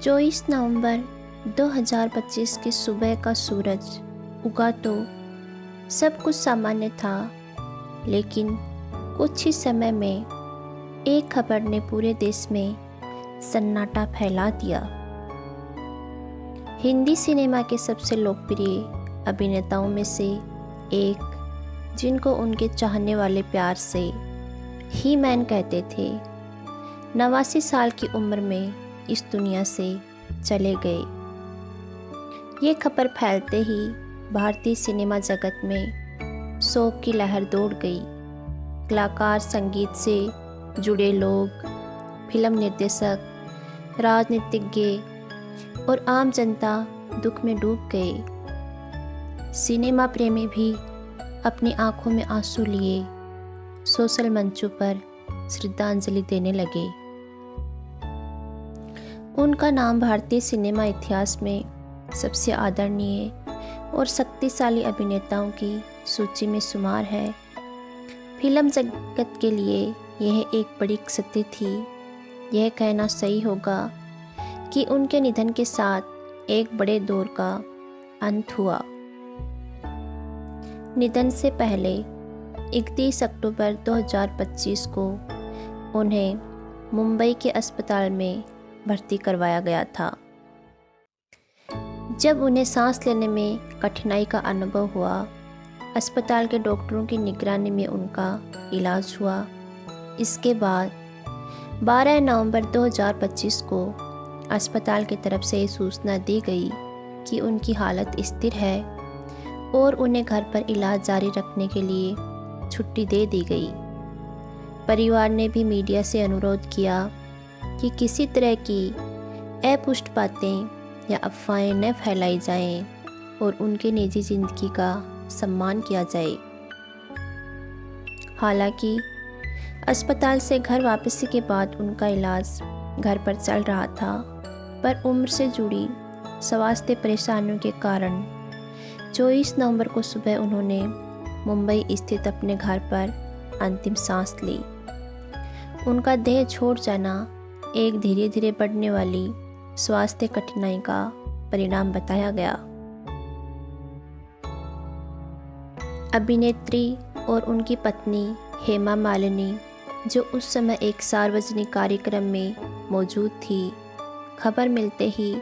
24 नवंबर 2025 की सुबह का सूरज उगा तो सब कुछ सामान्य था, लेकिन कुछ ही समय में एक खबर ने पूरे देश में सन्नाटा फैला दिया। हिंदी सिनेमा के सबसे लोकप्रिय अभिनेताओं में से एक, जिनको उनके चाहने वाले प्यार से ही मैन कहते थे, 89 साल की उम्र में इस दुनिया से चले गए। ये खबर फैलते ही भारतीय सिनेमा जगत में शोक की लहर दौड़ गई। कलाकार, संगीत से जुड़े लोग, फिल्म निर्देशक, राजनीतिज्ञ और आम जनता दुख में डूब गए। सिनेमा प्रेमी भी अपनी आंखों में आंसू लिए सोशल मंचों पर श्रद्धांजलि देने लगे। उनका नाम भारतीय सिनेमा इतिहास में सबसे आदरणीय और शक्तिशाली अभिनेताओं की सूची में शुमार है। फिल्म जगत के लिए यह एक बड़ी क्षति थी। यह कहना सही होगा कि उनके निधन के साथ एक बड़े दौर का अंत हुआ। निधन से पहले 31 अक्टूबर 2025 को उन्हें मुंबई के अस्पताल में भर्ती करवाया गया था। जब उन्हें सांस लेने में कठिनाई का अनुभव हुआ, अस्पताल के डॉक्टरों की निगरानी में उनका इलाज हुआ। इसके बाद 12 नवंबर 2025 को अस्पताल की तरफ से ये सूचना दी गई कि उनकी हालत स्थिर है और उन्हें घर पर इलाज जारी रखने के लिए छुट्टी दे दी गई। परिवार ने भी मीडिया से अनुरोध किया कि किसी तरह की अपुष्ट बातें या अफवाहें न फैलाई जाएं और उनकी निजी जिंदगी का सम्मान किया जाए। हालांकि अस्पताल से घर वापसी के बाद उनका इलाज घर पर चल रहा था, पर उम्र से जुड़ी स्वास्थ्य परेशानियों के कारण 24 नवंबर को सुबह उन्होंने मुंबई स्थित अपने घर पर अंतिम सांस ली। उनका देह छोड़ जाना एक धीरे धीरे बढ़ने वाली स्वास्थ्य कठिनाई का परिणाम बताया गया। अभिनेत्री और उनकी पत्नी हेमा मालिनी, जो उस समय एक सार्वजनिक कार्यक्रम में मौजूद थी, खबर मिलते ही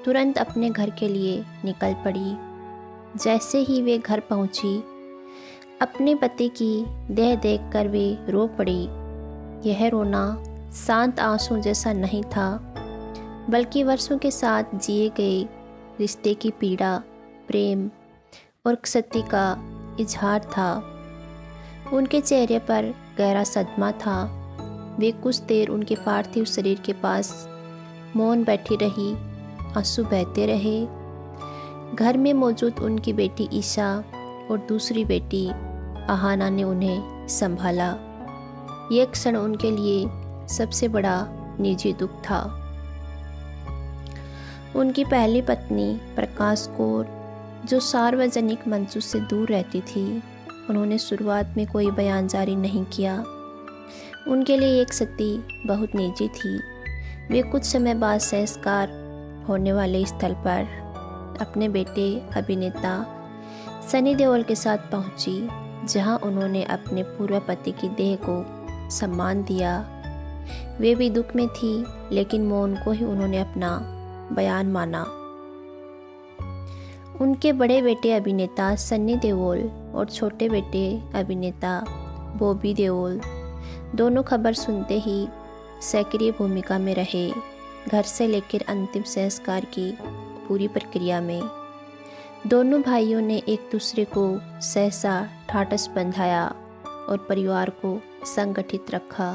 तुरंत अपने घर के लिए निकल पड़ी। जैसे ही वे घर पहुंची, अपने पति की देह देखकर वे रो पड़ी। यह रोना शांत आंसू जैसा नहीं था, बल्कि वर्षों के साथ जिए गए रिश्ते की पीड़ा, प्रेम और क्षति का इजहार था। उनके चेहरे पर गहरा सदमा था। वे कुछ देर उनके पार्थिव शरीर के पास मौन बैठी रही, आंसू बहते रहे। घर में मौजूद उनकी बेटी ईशा और दूसरी बेटी आहाना ने उन्हें संभाला। ये क्षण उनके लिए सबसे बड़ा निजी दुख था। उनकी पहली पत्नी प्रकाश कौर, जो सार्वजनिक मंचों से दूर रहती थी, उन्होंने शुरुआत में कोई बयान जारी नहीं किया। उनके लिए एक क्षति बहुत निजी थी। वे कुछ समय बाद संस्कार होने वाले स्थल पर अपने बेटे अभिनेता सनी देओल के साथ पहुंची, जहां उन्होंने अपने पूर्व पति की देह को सम्मान दिया। वे भी दुख में थी, लेकिन मौन को ही उन्होंने अपना बयान माना। उनके बड़े बेटे अभिनेता सनी देओल और छोटे बेटे अभिनेता बॉबी देओल दोनों खबर सुनते ही सक्रिय भूमिका में रहे। घर से लेकर अंतिम संस्कार की पूरी प्रक्रिया में दोनों भाइयों ने एक दूसरे को सहसा ढाढ़स बंधाया और परिवार को संगठित रखा।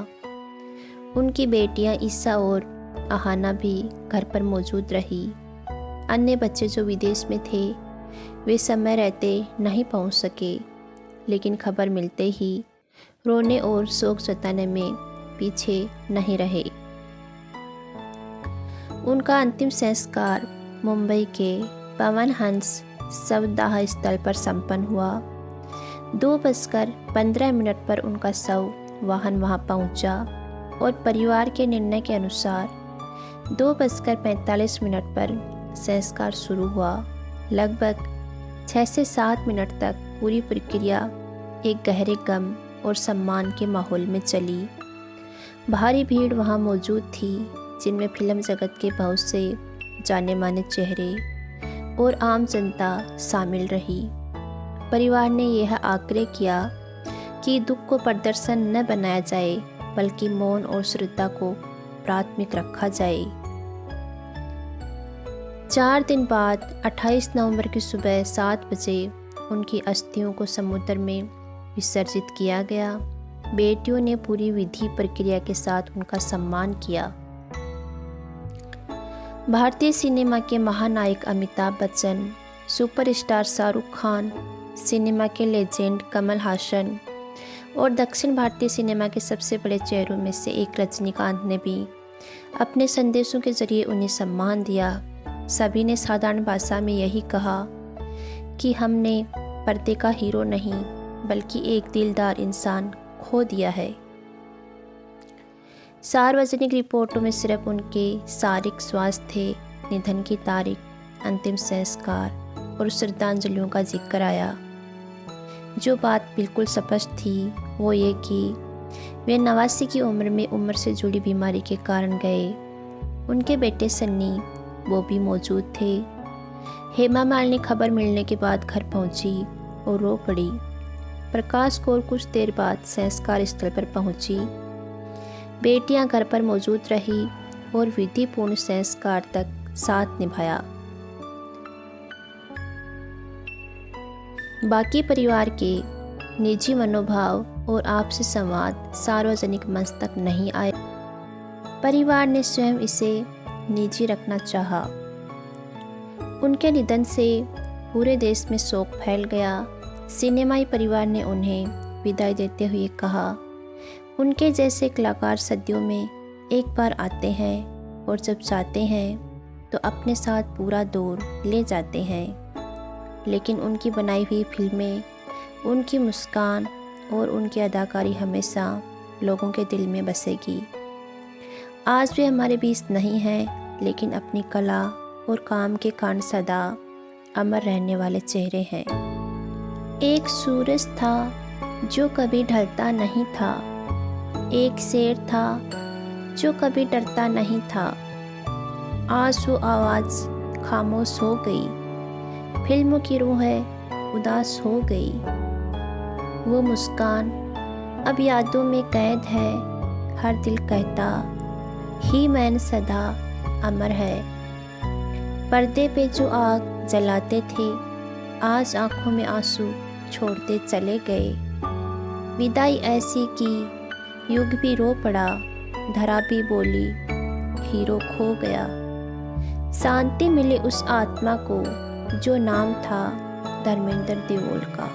उनकी बेटियां ईशा और आहाना भी घर पर मौजूद रही। अन्य बच्चे जो विदेश में थे, वे समय रहते नहीं पहुंच सके, लेकिन खबर मिलते ही रोने और शोक जताने में पीछे नहीं रहे। उनका अंतिम संस्कार मुंबई के पवन हंस शवदाह स्थल पर संपन्न हुआ। 2:15 पर उनका शव वाहन वहां पहुंचा और परिवार के निर्णय के अनुसार 2:45 पर संस्कार शुरू हुआ। लगभग 6 से 7 मिनट तक पूरी प्रक्रिया एक गहरे गम और सम्मान के माहौल में चली। भारी भीड़ वहाँ मौजूद थी, जिनमें फिल्म जगत के बहुत से जाने माने चेहरे और आम जनता शामिल रही। परिवार ने यह आग्रह किया कि दुख को प्रदर्शन न बनाया जाए, बल्कि मौन और श्रद्धा को प्राथमिक रखा जाए। 4 दिन बाद 28 नवंबर की सुबह 7 बजे उनकी अस्थियों को समुद्र में विसर्जित किया गया। बेटियों ने पूरी विधि प्रक्रिया के साथ उनका सम्मान किया। भारतीय सिनेमा के महानायक अमिताभ बच्चन, सुपरस्टार शाहरुख खान, सिनेमा के लेजेंड कमल हासन और दक्षिण भारतीय सिनेमा के सबसे बड़े चेहरों में से एक रजनीकांत ने भी अपने संदेशों के जरिए उन्हें सम्मान दिया। सभी ने साधारण भाषा में यही कहा कि हमने पर्दे का हीरो नहीं, बल्कि एक दिलदार इंसान खो दिया है। सार्वजनिक रिपोर्टों में सिर्फ उनके शारीरिक स्वास्थ्य, निधन की तारीख, अंतिम संस्कार और श्रद्धांजलियों का जिक्र आया। जो बात बिल्कुल स्पष्ट थी वो ये कि वे 89 की उम्र में उम्र से जुड़ी बीमारी के कारण गए। उनके बेटे सन्नी वो भी मौजूद थे। हेमा मालिनी खबर मिलने के बाद घर पहुंची और रो पड़ी। प्रकाश कौर कुछ देर बाद संस्कार स्थल पर पहुंची। बेटियां घर पर मौजूद रही और विधिपूर्ण संस्कार तक साथ निभाया। बाकी परिवार के निजी मनोभाव और आपसी संवाद सार्वजनिक मंच तक नहीं आए। परिवार ने स्वयं इसे निजी रखना चाहा। उनके निधन से पूरे देश में शोक फैल गया। सिनेमाई परिवार ने उन्हें विदाई देते हुए कहा, उनके जैसे कलाकार सदियों में एक बार आते हैं और जब जाते हैं तो अपने साथ पूरा दौर ले जाते हैं, लेकिन उनकी बनाई हुई फिल्में, उनकी मुस्कान और उनकी अदाकारी हमेशा लोगों के दिल में बसेगी। आज वे हमारे बीच नहीं हैं, लेकिन अपनी कला और काम के कारण सदा अमर रहने वाले चेहरे हैं। एक सूरज था जो कभी ढलता नहीं था, एक शेर था जो कभी डरता नहीं था। आज वो आवाज़ खामोश हो गई, फिल्मों की रूह है उदास हो गई। वो मुस्कान अब यादों में कैद है, हर दिल कहता ही मैन सदा अमर है। पर्दे पे जो आग जलाते थे, आज आंखों में आंसू छोड़ते चले गए। विदाई ऐसी की युग भी रो पड़ा, धरा भी बोली हीरो खो गया। शांति मिले उस आत्मा को जो नाम था धर्मेंद्र देओल का।